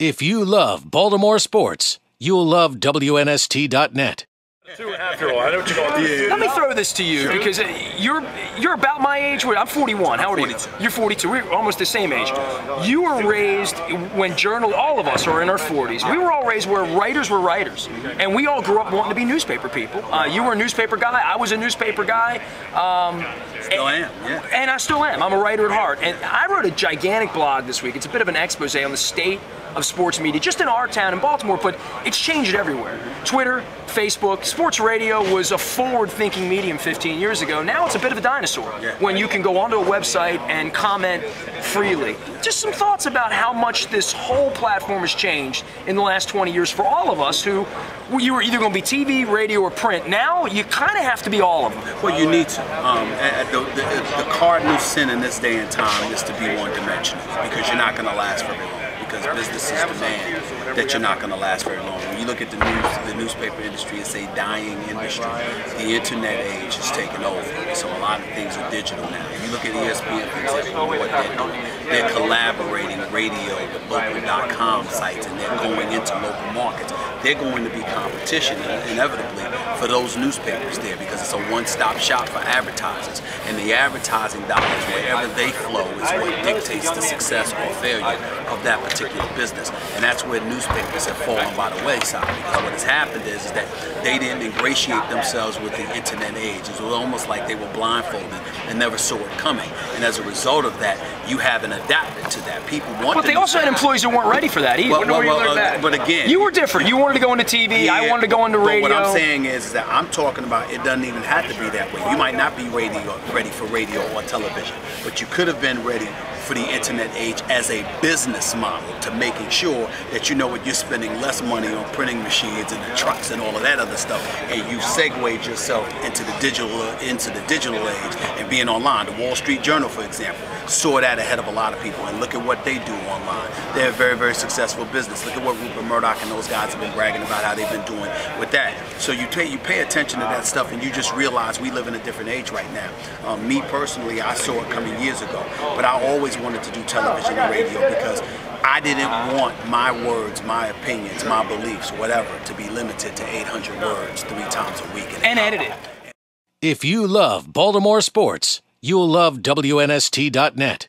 If you love Baltimore sports, you'll love WNST.net. After all, I know what you're going to do. Let me throw this to you because you're about my age. I'm 41. How old are you? 42. You're 42. We're almost the same age. You were raised when all of us are in our 40s. We were all raised where writers were writers, and we all grew up wanting to be newspaper people. You were a newspaper guy. I was a newspaper guy. Still am, yeah. And I still am. I'm a writer at heart. And I wrote a gigantic blog this week. It's a bit of an expose on the state of sports media, just in our town in Baltimore, but it's changed everywhere. Twitter, Facebook, sports radio was a forward-thinking medium 15 years ago. Now it's a bit of a dinosaur when you can go onto a website and comment freely. Just some thoughts about how much this whole platform has changed in the last 20 years for all of us who you were either going to be TV, radio, or print. Now you kind of have to be all of them. Well, you need to. The cardinal sin in this day and time is to be one-dimensional because you're not going to last very long. Because businesses demand that you're not going to last very long. When you look at the news, the newspaper industry is a dying industry. The internet age has taken over, so a lot of things are digital now. You look at ESPN, for example, what they're doing. They're collaborating radio with local.com sites, and they're going into local markets. They're going to be competition, inevitably, for those newspapers there because it's a one-stop shop for advertisers. And the advertising dollars, wherever they flow, is what dictates the success or failure of that particular business. And that's where newspapers have fallen by the wayside, because what has happened is that they didn't ingratiate themselves with the internet age. It was almost like they were blindfolded and never saw it coming. And as a result of that, you haven't adapted to that. People want. But they also had employees who weren't ready for that either. But again, you were different. You wanted to go into TV. I wanted to go into radio. But what I'm saying is that I'm talking about it doesn't even have to be that way. You might not be ready for radio or television, but you could have been ready for the internet age as a business model, to making sure that you know what you're spending less money on printing machines and the trucks and all of that other stuff, and you segued yourself into the digital age and being online. The Wall Street Journal, for example, saw that ahead of a lot of people, and look at what they do online. They're a very, very successful business. Look at what Rupert Murdoch and those guys have been bragging about how they've been doing with that. So you pay attention to that stuff, and you just realize we live in a different age right now. Me personally, I saw it coming years ago, but I always wanted to do television and radio because I didn't want my words, my opinions, my beliefs, whatever, to be limited to 800 words 3 times a week. And edited. If you love Baltimore sports, you'll love WNST.net.